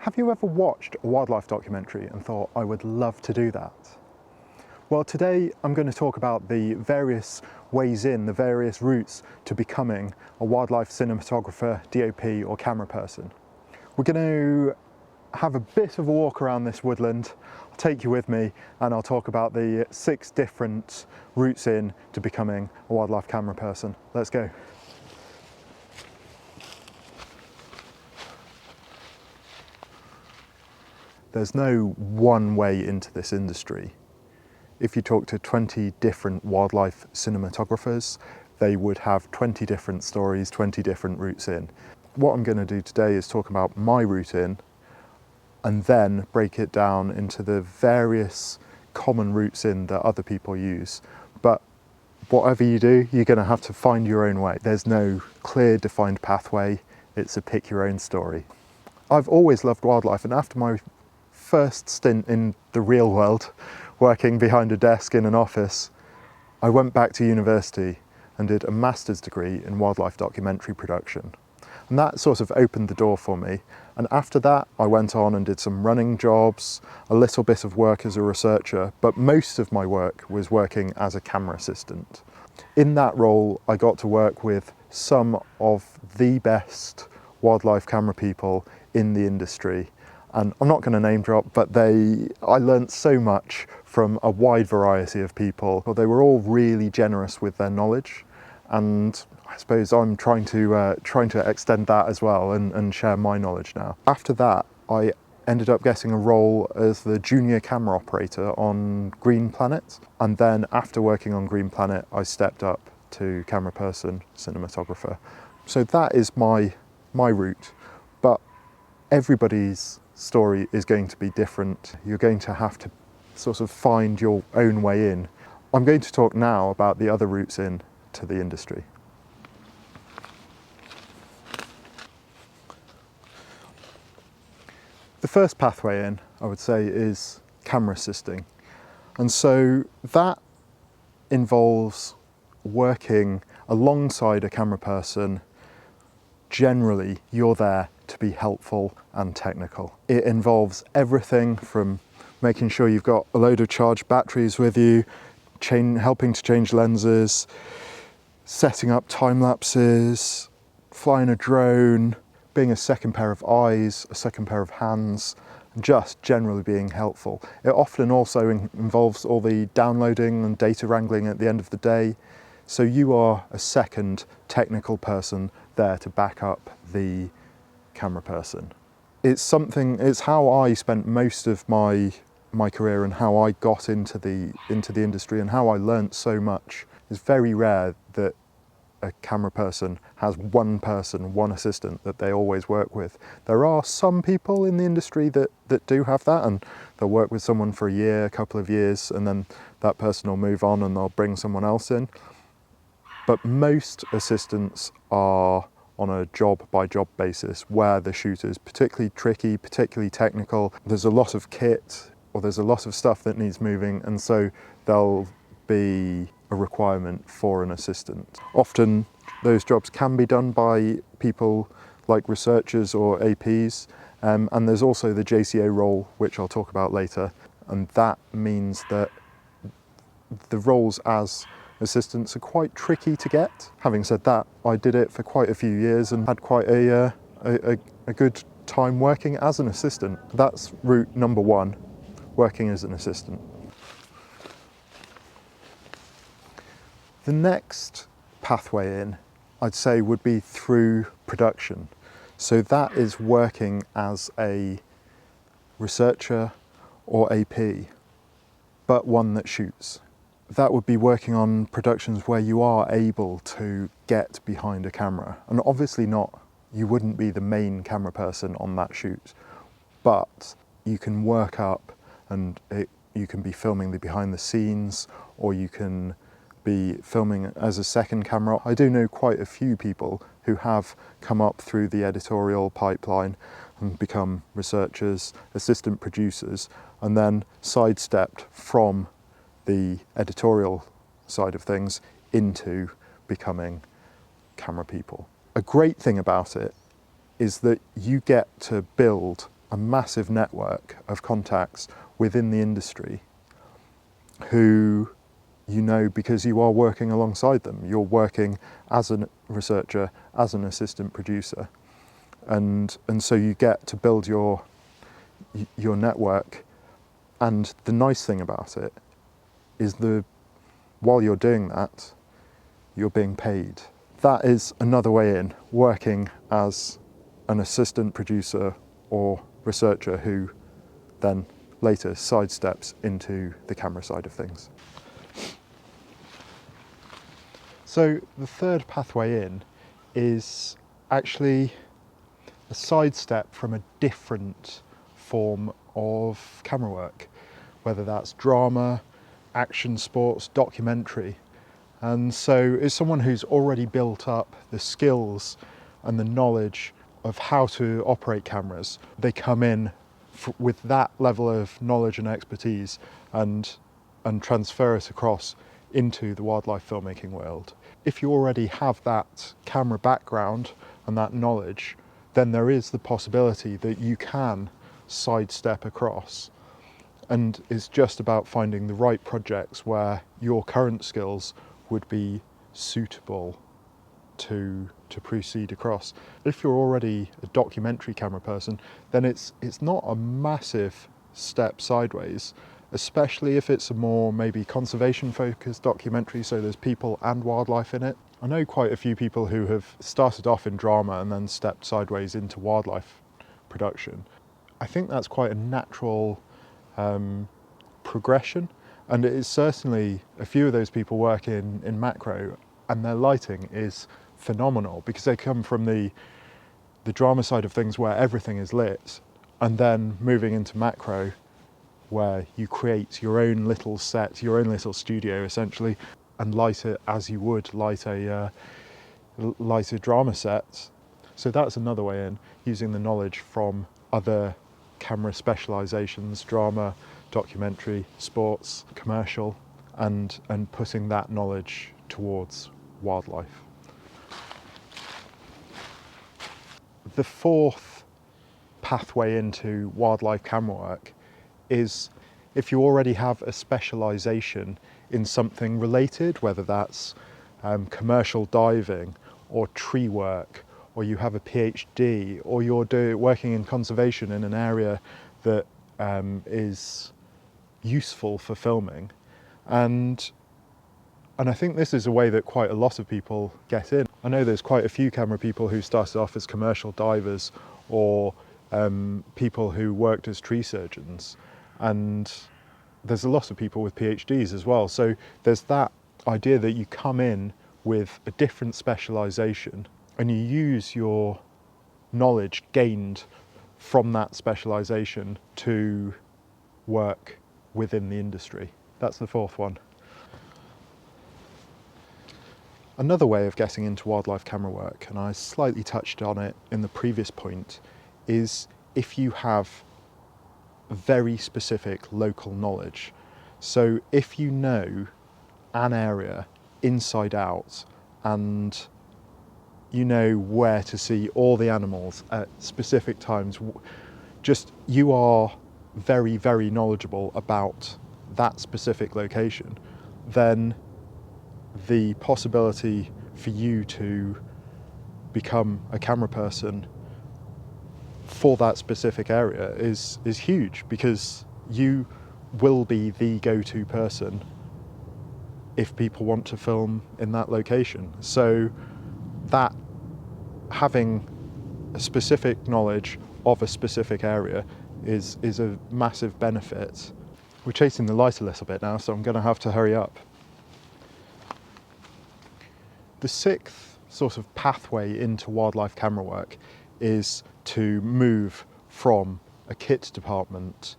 Have you ever watched a wildlife documentary and thought, I would love to do that? Well, today I'm going to talk about the various ways in, the various routes to becoming a wildlife cinematographer, DOP or camera person. We're going to have a bit of a walk around this woodland. I'll take you with me and I'll talk about the 6 different routes in to becoming a wildlife camera person. Let's go. There's no one way into this industry. If you talk to 20 different wildlife cinematographers, they would have 20 different stories, 20 different routes in. What I'm going to do today is talk about my route in and then break it down into the various common routes in that other people use. But whatever you do, you're going to have to find your own way. There's no clear defined pathway. It's a pick your own story. I've always loved wildlife, and after my first stint in the real world, working behind a desk in an office, I went back to university and did a master's degree in wildlife documentary production. And that sort of opened the door for me. And after that, I went on and did some running jobs, a little bit of work as a researcher, but most of my work was working as a camera assistant. In that role, I got to work with some of the best wildlife camera people in the industry. And I'm not going to name drop, but I learnt so much from a wide variety of people. They were all really generous with their knowledge, and I suppose I'm trying to extend that as well and share my knowledge now. After that, I ended up getting a role as the junior camera operator on Green Planet, and then after working on Green Planet, I stepped up to camera person, cinematographer. So that is my route, but everybody's story is going to be different. You're going to have to sort of find your own way in. I'm going to talk now about the other routes in to the industry. The first pathway in, I would say, is camera assisting. And so that involves working alongside a camera person. Generally, you're there to be helpful and technical. It involves everything from making sure you've got a load of charged batteries with you, helping to change lenses, setting up time lapses, flying a drone, being a second pair of eyes, a second pair of hands, and just generally being helpful. It often also involves all the downloading and data wrangling at the end of the day. So you are a second technical person there to back up the camera person. It's how I spent most of my career and how I got into the industry and how I learnt so much. It's very rare that a camera person has one assistant that they always work with. There are some people in the industry that do have that, and they'll work with someone for a year, a couple of years, and then that person will move on and they'll bring someone else in. But most assistants are on a job-by-job basis where the shoot is particularly tricky, particularly technical. There's a lot of kit or there's a lot of stuff that needs moving, and so there'll be a requirement for an assistant. Often those jobs can be done by people like researchers or APs, and there's also the JCO role, which I'll talk about later, and that means that the roles as assistants are quite tricky to get. Having said that, I did it for quite a few years and had quite a good time working as an assistant. That's route number 1, working as an assistant. The next pathway in, I'd say, would be through production. So that is working as a researcher or AP, but one that shoots. That would be working on productions where you are able to get behind a camera. And obviously you wouldn't be the main camera person on that shoot, but you can work up and you can be filming the behind the scenes, or you can be filming as a second camera. I do know quite a few people who have come up through the editorial pipeline and become researchers, assistant producers, and then sidestepped from the editorial side of things into becoming camera people. A great thing about it is that you get to build a massive network of contacts within the industry who you know because you are working alongside them. You're working as a researcher, as an assistant producer, and so you get to build your network. And the nice thing about it is while you're doing that, you're being paid. That is another way in, working as an assistant producer or researcher who then later sidesteps into the camera side of things. So the third pathway in is actually a sidestep from a different form of camera work, whether that's drama, action sports, documentary. And so as someone who's already built up the skills and the knowledge of how to operate cameras, they come in with that level of knowledge and expertise and transfer it across into the wildlife filmmaking world. If you already have that camera background and that knowledge, then there is the possibility that you can sidestep across. And it's just about finding the right projects where your current skills would be suitable to proceed across. If you're already a documentary camera person, then it's not a massive step sideways, especially if it's a more maybe conservation focused documentary, so there's people and wildlife in it. I know quite a few people who have started off in drama and then stepped sideways into wildlife production. I think that's quite a natural progression, and it is certainly a few of those people work in macro, and their lighting is phenomenal because they come from the drama side of things where everything is lit, and then moving into macro where you create your own little set, your own little studio essentially, and light it as you would light a drama set. So that's another way in, using the knowledge from other camera specializations, drama, documentary, sports, commercial, and putting that knowledge towards wildlife. The fourth pathway into wildlife camera work is if you already have a specialization in something related, whether that's commercial diving or tree work, or you have a PhD, or you're working in conservation in an area that is useful for filming. And I think this is a way that quite a lot of people get in. I know there's quite a few camera people who started off as commercial divers or people who worked as tree surgeons. And there's a lot of people with PhDs as well. So there's that idea that you come in with a different specialization and you use your knowledge gained from that specialization to work within the industry. That's the fourth one. Another way of getting into wildlife camera work, and I slightly touched on it in the previous point, is if you have very specific local knowledge. So if you know an area inside out and you know where to see all the animals at specific times, just you are very, very knowledgeable about that specific location, then the possibility for you to become a camera person for that specific area is huge, because you will be the go-to person if people want to film in that location. So that having a specific knowledge of a specific area is a massive benefit. We're chasing the light a little bit now, so I'm going to have to hurry up. The sixth sort of pathway into wildlife camera work is to move from a kit department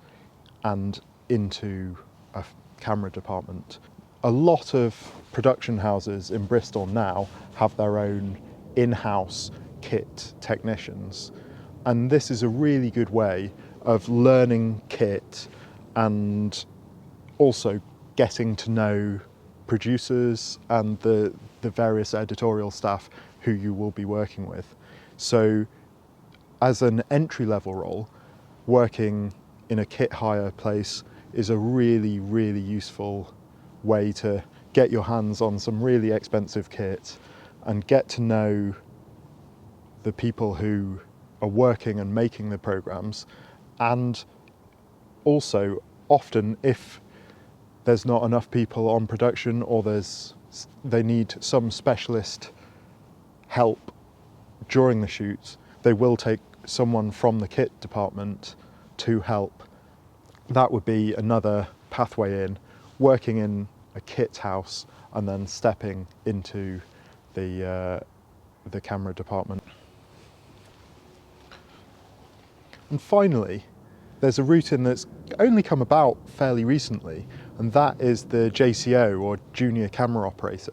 and into a camera department. A lot of production houses in Bristol now have their own in-house kit technicians, and this is a really good way of learning kit and also getting to know producers and the various editorial staff who you will be working with. So as an entry-level role, working in a kit hire place is a really, really useful way to get your hands on some really expensive kit and get to know the people who are working and making the programs. And also, often if there's not enough people on production, or they need some specialist help during the shoots, they will take someone from the kit department to help. That would be another pathway in, working in a kit house and then stepping into the camera department. And finally, there's a route in that's only come about fairly recently, and that is the JCO, or Junior Camera Operator.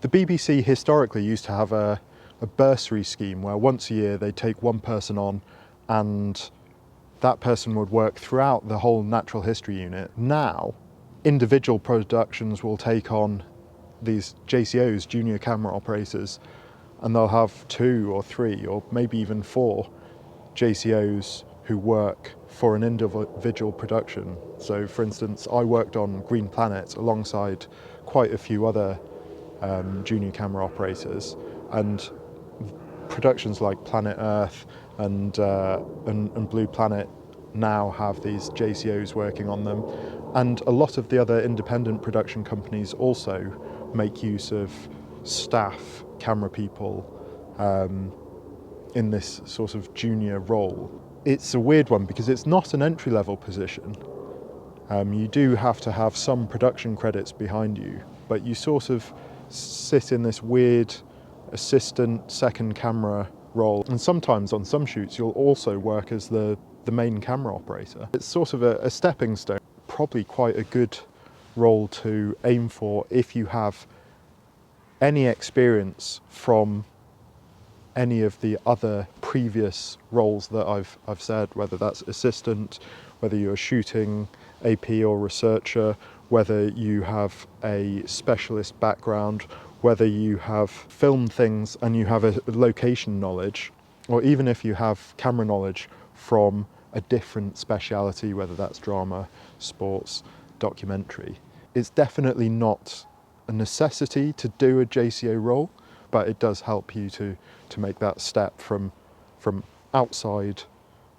The BBC historically used to have a bursary scheme where once a year they'd take one person on, and that person would work throughout the whole natural history unit. Now, individual productions will take on these JCOs, Junior Camera Operators, and they'll have 2 or 3 or maybe even 4 JCOs who work for an individual production. So for instance, I worked on Green Planet alongside quite a few other junior camera operators, and productions like Planet Earth and Blue Planet now have these JCOs working on them, and a lot of the other independent production companies also make use of staff camera people in this sort of junior role. It's a weird one because it's not an entry-level position. You do have to have some production credits behind you, but you sort of sit in this weird assistant second camera role, and sometimes on some shoots you'll also work as the main camera operator. It's sort of a stepping stone, probably quite a good role to aim for if you have any experience from any of the other previous roles that I've said, whether that's assistant, whether you're shooting AP or researcher, whether you have a specialist background, whether you have filmed things and you have a location knowledge, or even if you have camera knowledge from a different speciality, whether that's drama, sports, documentary. It's definitely not a necessity to do a JCO role, but it does help you to make that step from outside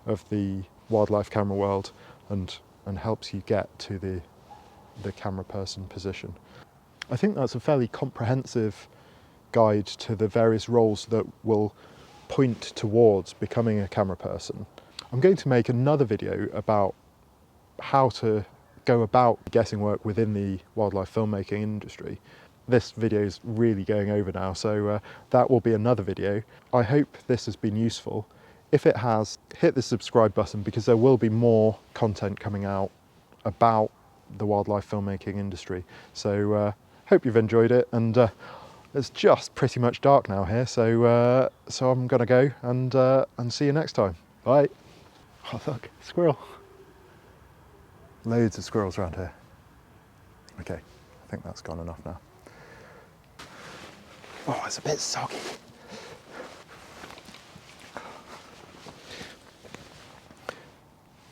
of the wildlife camera world and helps you get to the camera person position. I think that's a fairly comprehensive guide to the various roles that will point towards becoming a camera person. I'm going to make another video about how to go about getting work within the wildlife filmmaking industry. This video is really going over now, so that will be another video. I hope this has been useful. If it has, hit the subscribe button because there will be more content coming out about the wildlife filmmaking industry. So hope you've enjoyed it, and it's just pretty much dark now here, so I'm gonna go and see you next time. Bye. Oh look, squirrel. Loads of squirrels around here. Okay, I think that's gone enough now. Oh, it's a bit soggy.